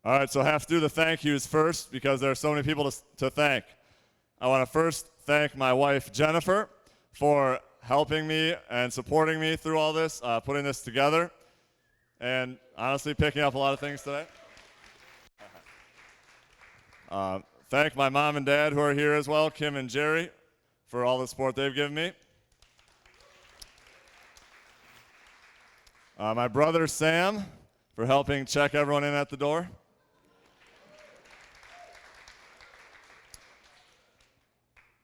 All right, so I have to do the thank yous first because there are so many people to thank. I want to first thank my wife, Jennifer, for helping me and supporting me through all this, putting this together, and honestly picking up a lot of things today. Thank my mom and dad who are here as well, Kim and Jerry, for all the support they've given me. My brother, Sam, for helping check everyone in at the door.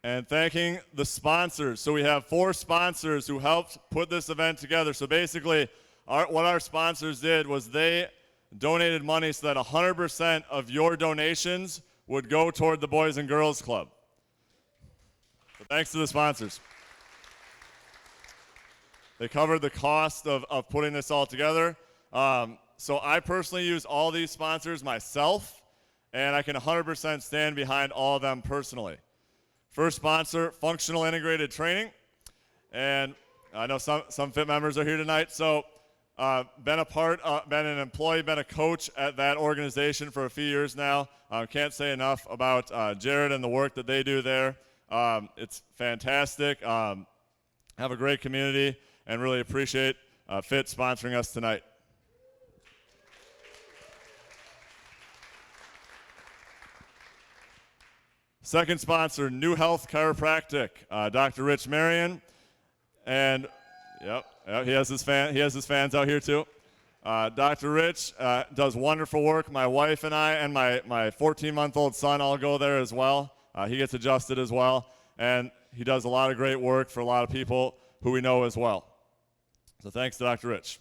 And thanking the sponsors. So we have 4 sponsors who helped put this event together. So basically, what our sponsors did was they donated money so that 100% of your donations would go toward the Boys and Girls Club. So thanks to the sponsors. They covered the cost of putting this all together. So I personally use all these sponsors myself, and I can 100% stand behind all of them personally. First sponsor, Functional Integrated Training. And I know some fit members are here tonight. So been an employee, been a coach at that organization for a few years now. Can't say enough about Jared and the work that they do there. It's fantastic. Have a great community and really appreciate Fit sponsoring us tonight. Second sponsor, New Health Chiropractic, Dr. Rich Marion, and yep, he has his fans out here too. Dr. Rich does wonderful work. My wife and I and my 14-month-old son all go there as well. He gets adjusted as well, and he does a lot of great work for a lot of people who we know as well. So thanks to Dr. Rich.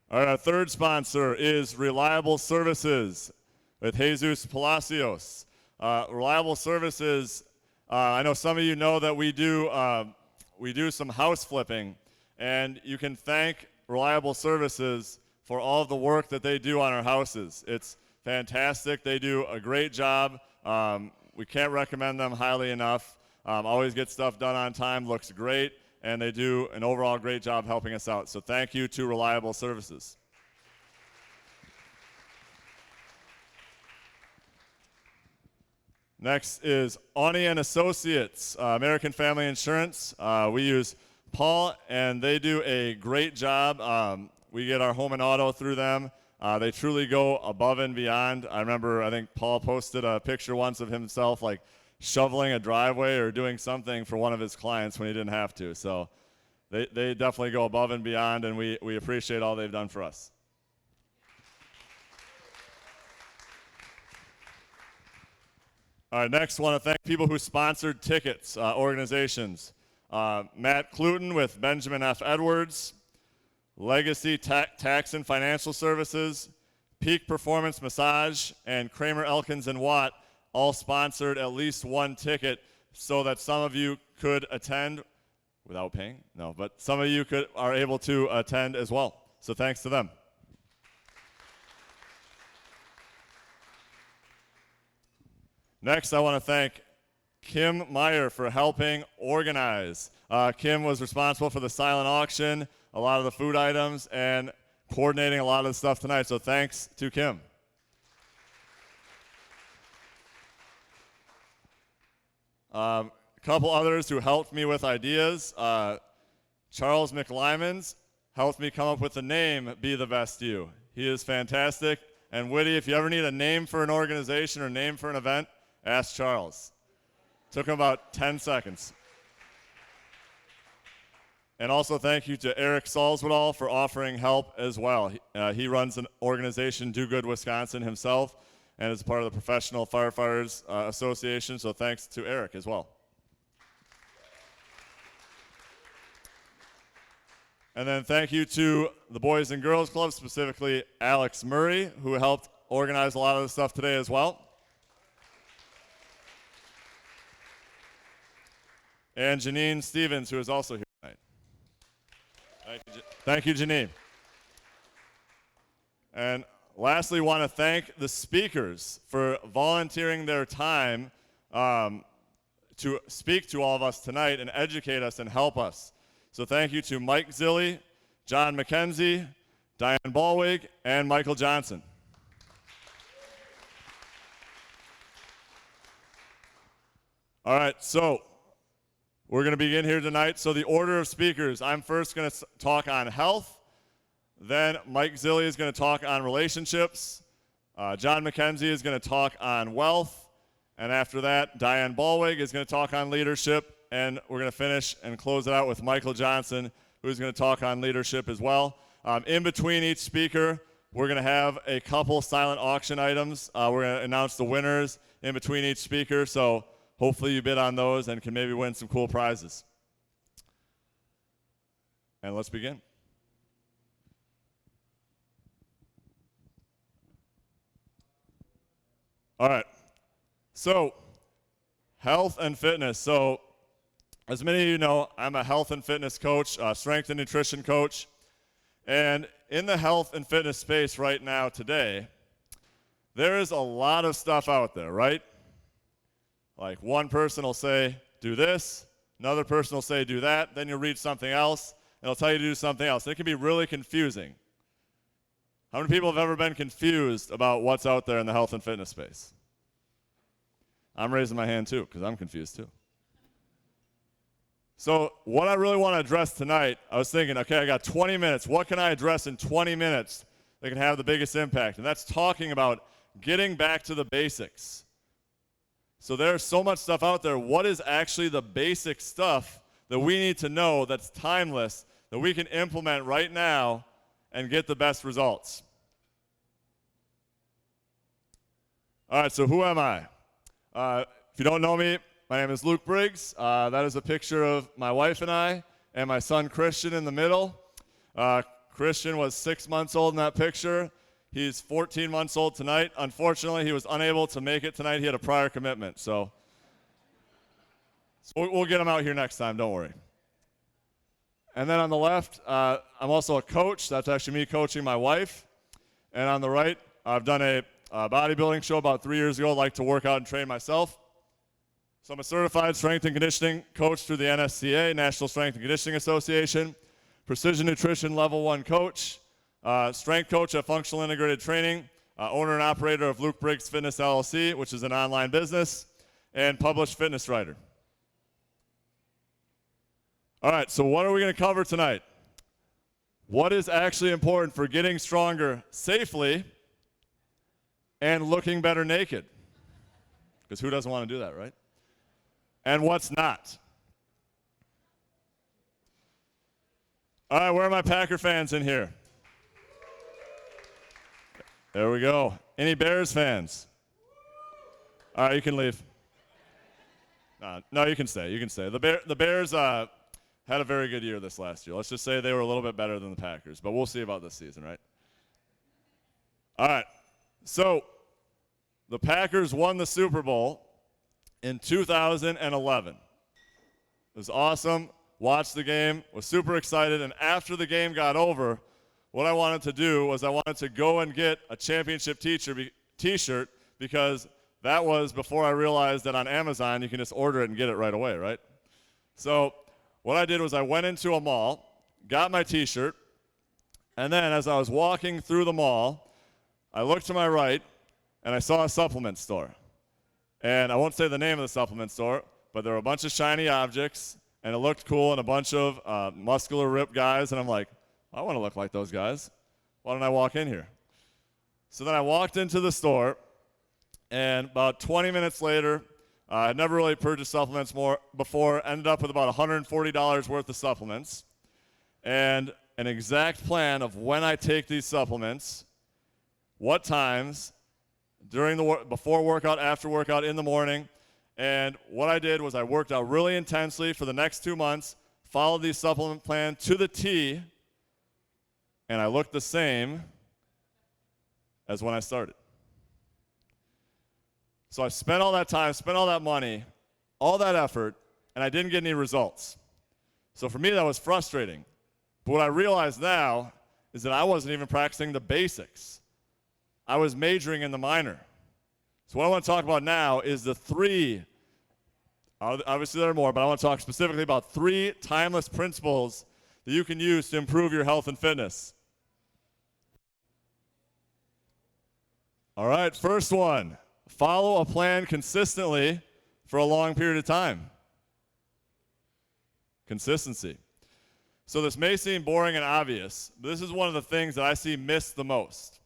All right, our third sponsor is Reliable Services with Jesus Palacios. Reliable Services, I know some of you know that we do some house flipping, and you can thank Reliable Services for all of the work that they do on our houses. It's fantastic. They do a great job. We can't recommend them highly enough. Always get stuff done on time, looks great. And they do an overall great job helping us out. So thank you to Reliable Services. Next is Awney and Associates, American Family Insurance. We use Paul, and they do a great job. We get our home and auto through them. They truly go above and beyond. I think Paul posted a picture once of himself like shoveling a driveway or doing something for one of his clients when he didn't have to. So they definitely go above and beyond, and we appreciate all they've done for us. All right, next, I want to thank people who sponsored tickets, organizations. Matt Cluton with Benjamin F. Edwards, Legacy Tax and Financial Services, Peak Performance Massage, and Kramer, Elkins, and Watt all sponsored at least one ticket so that some of you could attend without paying. No, but some of you are able to attend as well. So thanks to them. Next, I want to thank Kim Meyer for helping organize. Kim was responsible for the silent auction, a lot of the food items, and coordinating a lot of the stuff tonight. So thanks to Kim. A couple others who helped me with ideas. Charles McLymans helped me come up with the name Be the Best You. He is fantastic and witty. If you ever need a name for an organization or name for an event, ask Charles. Took him about 10 seconds. And also thank you to Eric Salzwedall for offering help as well. He runs an organization, Do Good Wisconsin, himself, and is part of the Professional Firefighters Association, so thanks to Eric as well. And then thank you to the Boys and Girls Club, specifically Alex Murray, who helped organize a lot of the stuff today as well. And Janine Stevens, who is also here tonight. Thank you, Janine. And lastly, want to thank the speakers for volunteering their time to speak to all of us tonight and educate us and help us. So thank you to Mike Zilli, John McKenzie, Diane Ballwig, and Michael Johnson. All right, so we're going to begin here tonight. So the order of speakers, I'm first going to talk on health. Then Mike Zilli is going to talk on relationships. John McKenzie is going to talk on wealth. And after that, Diane Ballwig is going to talk on leadership. And we're going to finish and close it out with Michael Johnson, who's going to talk on leadership as well. In between each speaker, we're going to have a couple silent auction items. We're going to announce the winners in between each speaker. So hopefully you bid on those and can maybe win some cool prizes. And let's begin. All right. So health and fitness. So as many of you know, I'm a health and fitness coach, strength and nutrition coach. And in the health and fitness space right now today, there is a lot of stuff out there, right? Like one person will say, do this, another person will say, do that, then you'll read something else, and it'll tell you to do something else. It can be really confusing. How many people have ever been confused about what's out there in the health and fitness space? I'm raising my hand too, because I'm confused too. So what I really want to address tonight, I was thinking, okay, I got 20 minutes. What can I address in 20 minutes that can have the biggest impact? And that's talking about getting back to the basics. So there's so much stuff out there. What is actually the basic stuff that we need to know that's timeless, that we can implement right now and get the best results? All right, so who am I? If you don't know me, my name is Luke Briggs. That is a picture of my wife and I, and my son Christian in the middle. Christian was 6 months old in that picture. He's 14 months old tonight. Unfortunately, he was unable to make it tonight. He had a prior commitment, so we'll get him out here next time, don't worry. And then on the left, I'm also a coach. That's actually me coaching my wife. And on the right, I've done a bodybuilding show about 3 years ago. I like to work out and train myself. So I'm a certified strength and conditioning coach through the NSCA, National Strength and Conditioning Association, precision nutrition level 1 coach, strength coach at Functional Integrated Training, owner and operator of Luke Briggs Fitness LLC, which is an online business, and published fitness writer. All right, so what are we going to cover tonight? What is actually important for getting stronger safely and looking better naked? Because who doesn't want to do that, right? And what's not? All right, where are my Packer fans in here? There we go. Any Bears fans? All right, you can leave. No, you can stay. You can stay. The Bears had a very good year this last year. Let's just say they were a little bit better than the Packers, but we'll see about this season, right? All right, so the Packers won the Super Bowl in 2011. It was awesome. Watched the game, was super excited, and after the game got over, what I wanted to do was I wanted to go and get a championship t-shirt because that was before I realized that on Amazon you can just order it and get it right away, right? So what I did was I went into a mall, got my t-shirt, and then as I was walking through the mall, I looked to my right, and I saw a supplement store. And I won't say the name of the supplement store, but there were a bunch of shiny objects, and it looked cool, and a bunch of muscular, ripped guys, and I'm like, I want to look like those guys. Why don't I walk in here? So then I walked into the store, and about 20 minutes later, I had never really purchased supplements before, ended up with about $140 worth of supplements, and an exact plan of when I take these supplements, what times, before workout, after workout, in the morning. And what I did was I worked out really intensely for the next 2 months, followed the supplement plan to the T, and I looked the same as when I started. So I spent all that time, spent all that money, all that effort, and I didn't get any results. So for me, that was frustrating. But what I realize now is that I wasn't even practicing the basics. I was majoring in the minor. So what I want to talk about now is the 3, obviously there are more, but I want to talk specifically about 3 timeless principles that you can use to improve your health and fitness. All right, first one, follow a plan consistently for a long period of time. Consistency. So this may seem boring and obvious, but this is one of the things that I see missed the most.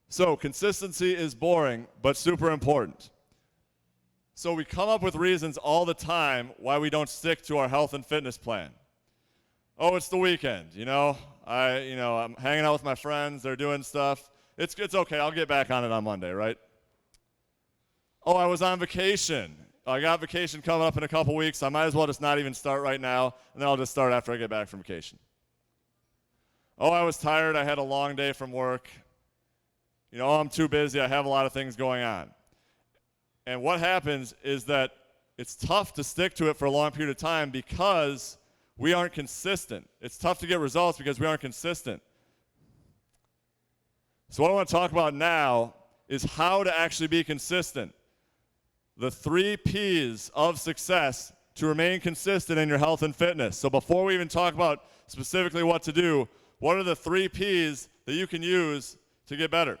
So consistency is boring, but super important. So we come up with reasons all the time why we don't stick to our health and fitness plan. Oh, it's the weekend, I'm hanging out with my friends, they're doing stuff. It's okay, I'll get back on it on Monday, right? Oh, I was on vacation. I got vacation coming up in a couple weeks, so I might as well just not even start right now, and then I'll just start after I get back from vacation. Oh, I was tired, I had a long day from work. I'm too busy, I have a lot of things going on. And what happens is that it's tough to stick to it for a long period of time because we aren't consistent. It's tough to get results because we aren't consistent. So what I want to talk about now is how to actually be consistent. The 3 P's of success to remain consistent in your health and fitness. So before we even talk about specifically what to do, what are the 3 P's that you can use to get better?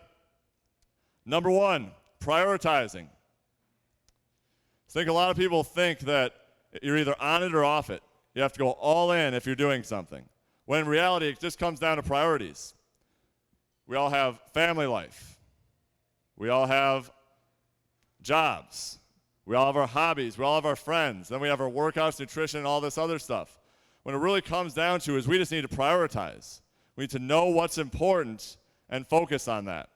Number 1, prioritizing. I think a lot of people think that you're either on it or off it. You have to go all in if you're doing something. When in reality, it just comes down to priorities. We all have family life. We all have jobs. We all have our hobbies. We all have our friends. Then we have our workouts, nutrition, and all this other stuff. When it really comes down to is we just need to prioritize. We need to know what's important and focus on that.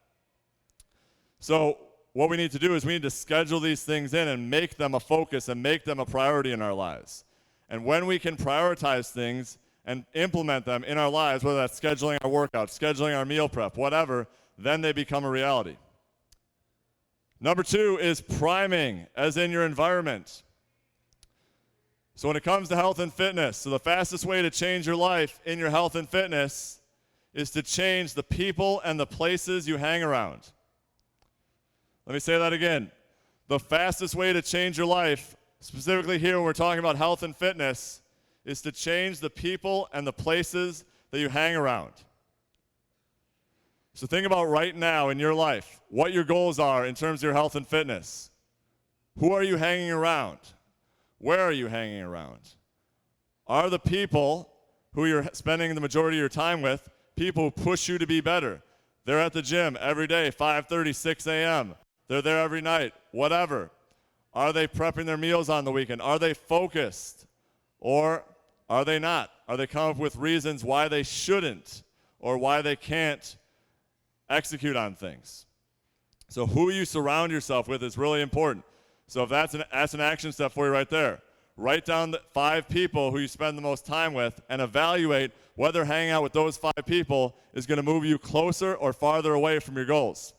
So what we need to do is we need to schedule these things in and make them a focus and make them a priority in our lives. And when we can prioritize things and implement them in our lives, whether that's scheduling our workouts, scheduling our meal prep, whatever, then they become a reality. Number 2 is priming, as in your environment. So when it comes to health and fitness, so the fastest way to change your life in your health and fitness is to change the people and the places you hang around. Let me say that again. The fastest way to change your life, specifically here when we're talking about health and fitness, is to change the people and the places that you hang around. So think about right now in your life, what your goals are in terms of your health and fitness. Who are you hanging around? Where are you hanging around? Are the people who you're spending the majority of your time with people who push you to be better? They're at the gym every day, 5:30, 6 a.m. They're there every night, whatever. Are they prepping their meals on the weekend? Are they focused? Or are they not? Are they coming up with reasons why they shouldn't or why they can't execute on things? So who you surround yourself with is really important. So if that's an action step for you right there. Write down the 5 people who you spend the most time with and evaluate whether hanging out with those 5 people is going to move you closer or farther away from your goals.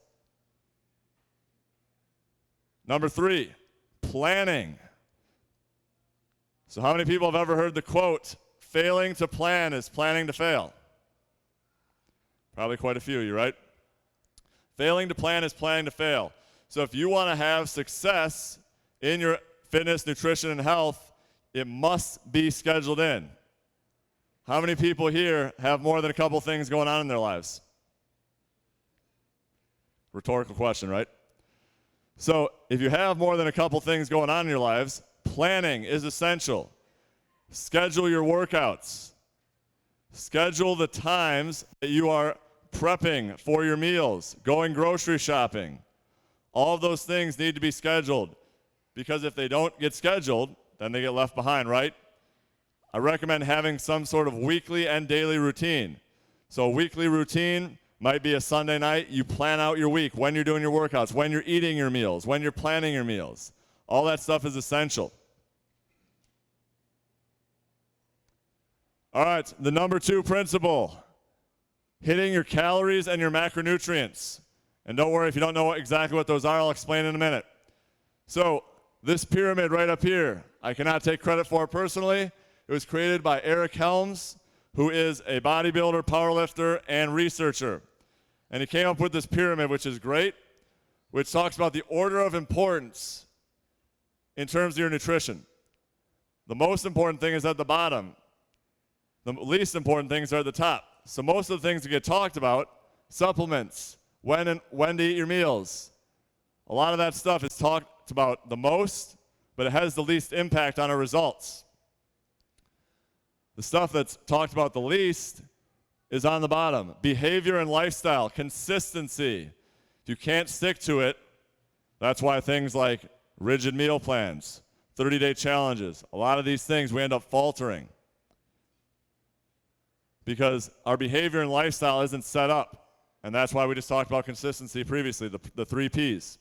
Number 3, planning. So how many people have ever heard the quote, failing to plan is planning to fail? Probably quite a few, you right? Failing to plan is planning to fail. So if you want to have success in your fitness, nutrition, and health, it must be scheduled in. How many people here have more than a couple things going on in their lives? Rhetorical question, right? So if you have more than a couple things going on in your lives, planning is essential. Schedule your workouts. Schedule the times that you are prepping for your meals, going grocery shopping. All of those things need to be scheduled because if they don't get scheduled, then they get left behind, right? I recommend having some sort of weekly and daily routine. So a weekly routine might be a Sunday night. You plan out your week, when you're doing your workouts, when you're eating your meals, when you're planning your meals. All that stuff is essential. All right, the number 2 principle, hitting your calories and your macronutrients. And don't worry if you don't know exactly what those are, I'll explain in a minute. So this pyramid right up here, I cannot take credit for it personally. It was created by Eric Helms, who is a bodybuilder, powerlifter, and researcher. And he came up with this pyramid, which is great, which talks about the order of importance in terms of your nutrition. The most important thing is at the bottom. The least important things are at the top. So most of the things that get talked about, supplements, when to eat your meals, a lot of that stuff is talked about the most, but it has the least impact on our results. The stuff that's talked about the least is on the bottom. Behavior and lifestyle, consistency. If you can't stick to it, that's why things like rigid meal plans, 30-day challenges, a lot of these things we end up faltering because our behavior and lifestyle isn't set up. And that's why we just talked about consistency previously, the 3 Ps.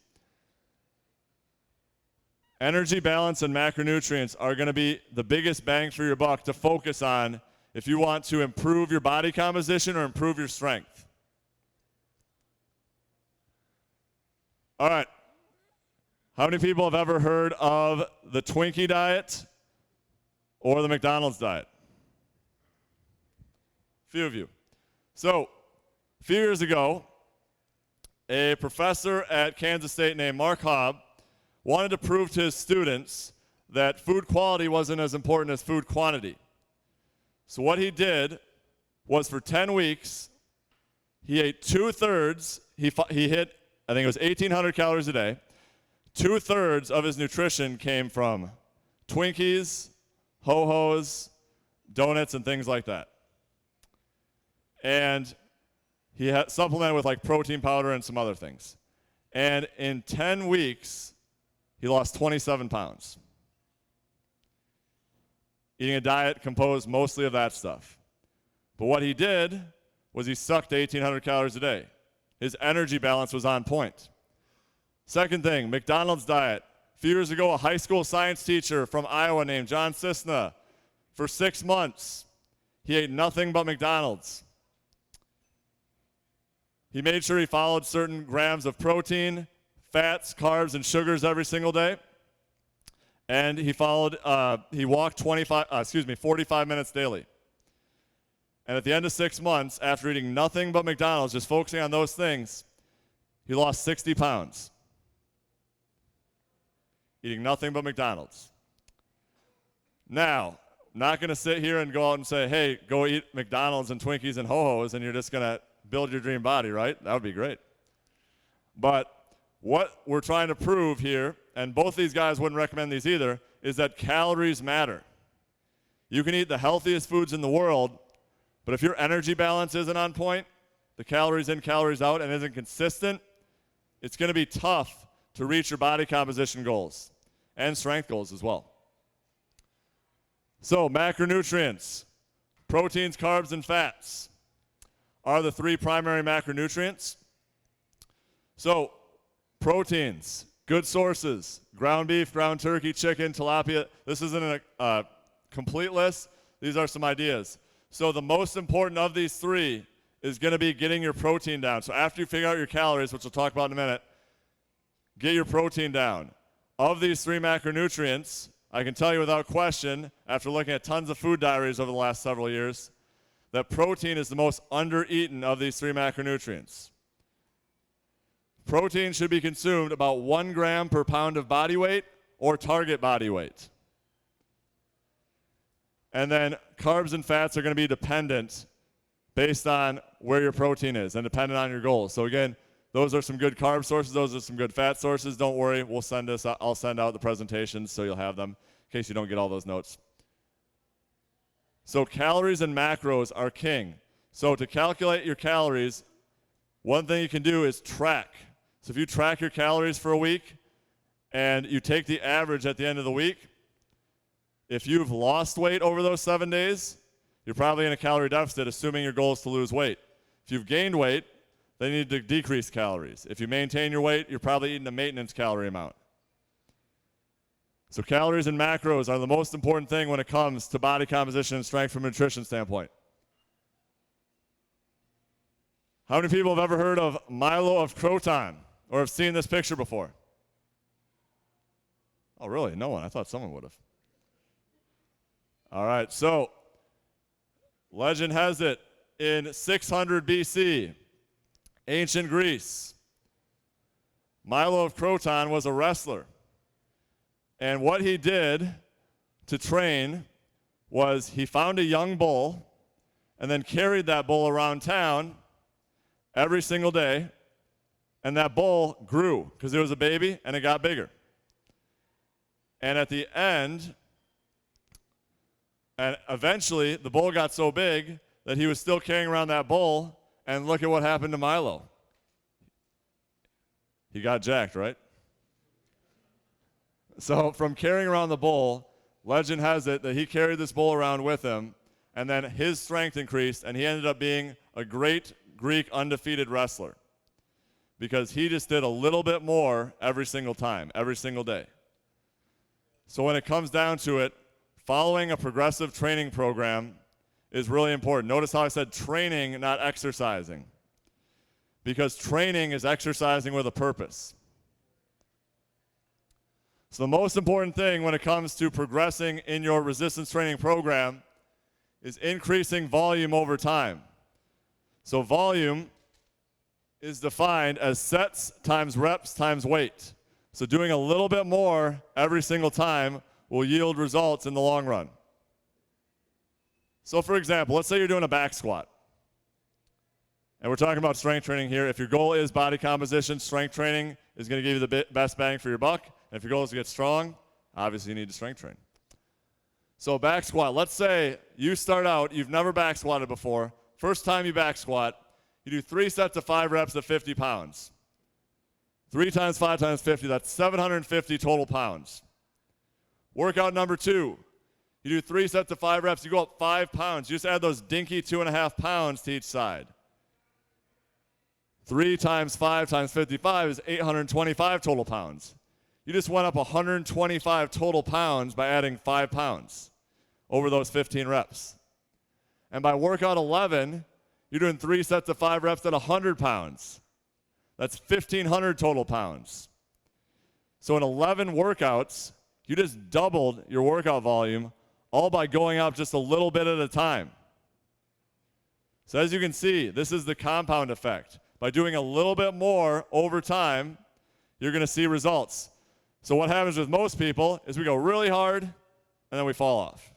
Energy balance and macronutrients are going to be the biggest bang for your buck to focus on if you want to improve your body composition or improve your strength. All right. How many people have ever heard of the Twinkie diet or the McDonald's diet? A few of you. So, a few years ago, a professor at Kansas State named Mark Hobb wanted to prove to his students that food quality wasn't as important as food quantity. So what he did was for 10 weeks, he ate 2/3, he hit, I think it was 1,800 calories a day. 2/3 of his nutrition came from Twinkies, Ho-Hos, donuts, and things like that. And he had supplemented with like protein powder and some other things. And in 10 weeks, he lost 27 pounds. Eating a diet composed mostly of that stuff. But what he did was he sucked 1,800 calories a day. His energy balance was on point. Second thing, McDonald's diet. A few years ago, a high school science teacher from Iowa named John Cisna, for 6 months, he ate nothing but McDonald's. He made sure he followed certain grams of protein, fats, carbs, and sugars every single day. And he walked 45 minutes daily. And at the end of 6 months, after eating nothing but McDonald's, just focusing on those things, he lost 60 pounds. Eating nothing but McDonald's. Now, not going to sit here and go out and say, hey, go eat McDonald's and Twinkies and Ho-Hos and you're just going to build your dream body, right? That would be great. But what we're trying to prove here, and both these guys wouldn't recommend these either, is that calories matter. You can eat the healthiest foods in the world, but if your energy balance isn't on point, the calories in, calories out, and isn't consistent, it's going to be tough to reach your body composition goals and strength goals as well. So macronutrients, proteins, carbs, and fats are the 3 primary macronutrients. So proteins, good sources, ground beef, ground turkey, chicken, tilapia. This isn't a complete list. These are some ideas. So the most important of these 3 is going to be getting your protein down. So after you figure out your calories, which we'll talk about in a minute, get your protein down. Of these 3 macronutrients, I can tell you without question, after looking at tons of food diaries over the last several years, that protein is the most under-eaten of these 3 macronutrients. Protein should be consumed about 1 gram per pound of body weight or target body weight. And then carbs and fats are going to be dependent based on where your protein is and dependent on your goals. So again, those are some good carb sources. Those are some good fat sources. Don't worry. I'll send out the presentations so you'll have them in case you don't get all those notes. So calories and macros are king. So to calculate your calories, one thing you can do is track. So if you track your calories for a week and you take the average at the end of the week, if you've lost weight over those 7 days, you're probably in a calorie deficit, assuming your goal is to lose weight. If you've gained weight, then you need to decrease calories. If you maintain your weight, you're probably eating a maintenance calorie amount. So calories and macros are the most important thing when it comes to body composition and strength from a nutrition standpoint. How many people have ever heard of Milo of Croton or have seen this picture before? Oh, really? No one. I thought someone would have. All right, so legend has it in 600 BC, ancient Greece, Milo of Croton was a wrestler. And what he did to train was he found a young bull and then carried that bull around town every single day, and that bull grew because it was a baby and it got bigger. And at the end, and eventually the bull got so big that he was still carrying around that bull, and look at what happened to Milo. He got jacked, right? So from carrying around the bull, legend has it that he carried this bull around with him, and then his strength increased, and he ended up being a great Greek undefeated wrestler because he just did a little bit more every single time, every single day. So when it comes down to it, following a progressive training program is really important. Notice how I said training, not exercising, because training is exercising with a purpose. So the most important thing when it comes to progressing in your resistance training program is increasing volume over time. So volume is defined as sets times reps times weight. So doing a little bit more every single time will yield results in the long run. So for example, let's say you're doing a back squat. And we're talking about strength training here. If your goal is body composition, strength training is going to give you the best bang for your buck. And if your goal is to get strong, obviously you need to strength train. So back squat, let's say you start out, you've never back squatted before. First time you back squat, you do 3 sets of 5 reps at 50 pounds. 3 times 5 times 50, that's 750 total pounds. Workout number 2, you do 3 sets of 5 reps, you go up 5 pounds. You just add those dinky 2.5 pounds to each side. 3 times 5 times 55 is 825 total pounds. You just went up 125 total pounds by adding 5 pounds over those 15 reps. And by workout 11, you're doing 3 sets of 5 reps at 100 pounds. That's 1,500 total pounds. So in 11 workouts, you just doubled your workout volume, all by going up just a little bit at a time. So as you can see, this is the compound effect. By doing a little bit more over time, you're going to see results. So what happens with most people is we go really hard, and then we fall off.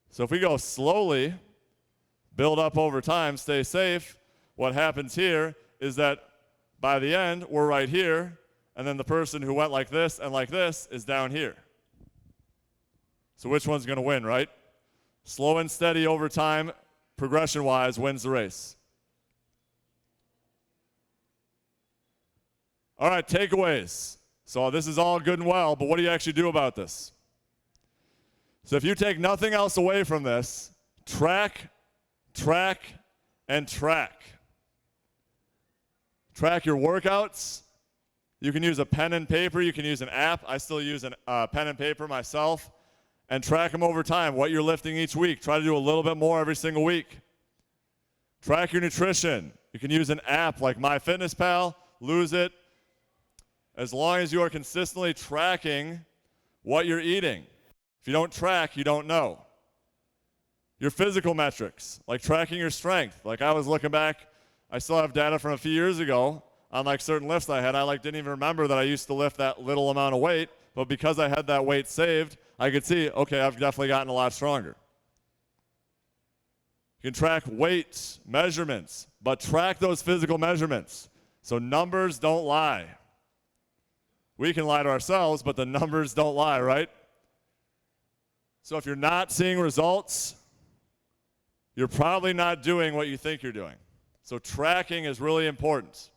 So if we go slowly, build up over time, stay safe, what happens here is that by the end, we're right here, and then the person who went like this and like this is down here. So which one's going to win, right? Slow and steady over time, progression-wise, wins the race. All right, takeaways. So this is all good and well, but what do you actually do about this? So if you take nothing else away from this, track, and track. Track your workouts. You can use a pen and paper. You can use an app. I still use a pen and paper myself. And track them over time, what you're lifting each week. Try to do a little bit more every single week. Track your nutrition. You can use an app like MyFitnessPal, Lose It. As long as you are consistently tracking what you're eating. If you don't track, you don't know. Your physical metrics, like tracking your strength. Like I was looking back, I still have data from a few years ago on like certain lifts I had. I like didn't even remember that I used to lift that little amount of weight, but because I had that weight saved, I could see, okay, I've definitely gotten a lot stronger. You can track weights, measurements, but track those physical measurements. So numbers don't lie. We can lie to ourselves, but the numbers don't lie, right? So if you're not seeing results, you're probably not doing what you think you're doing. So tracking is really important.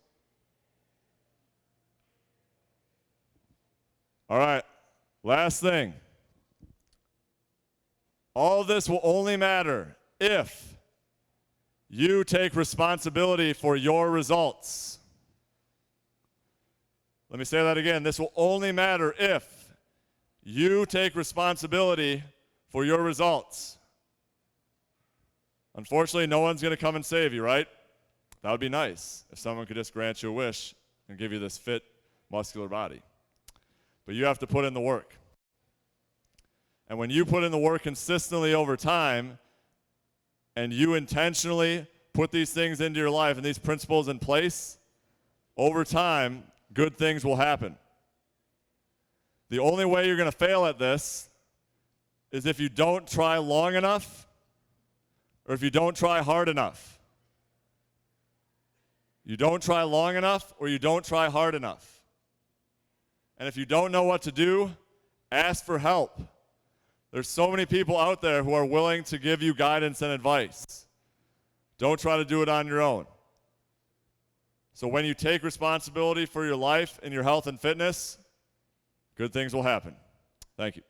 All right, last thing. All this will only matter if you take responsibility for your results. Let me say that again. This will only matter if you take responsibility for your results. Unfortunately, no one's going to come and save you, right? That would be nice if someone could just grant you a wish and give you this fit, muscular body. But you have to put in the work. And when you put in the work consistently over time, and you intentionally put these things into your life and these principles in place, over time, good things will happen. The only way you're going to fail at this is if you don't try long enough or if you don't try hard enough. You don't try long enough, or you don't try hard enough. And if you don't know what to do, ask for help. There's so many people out there who are willing to give you guidance and advice. Don't try to do it on your own. So when you take responsibility for your life and your health and fitness, good things will happen. Thank you.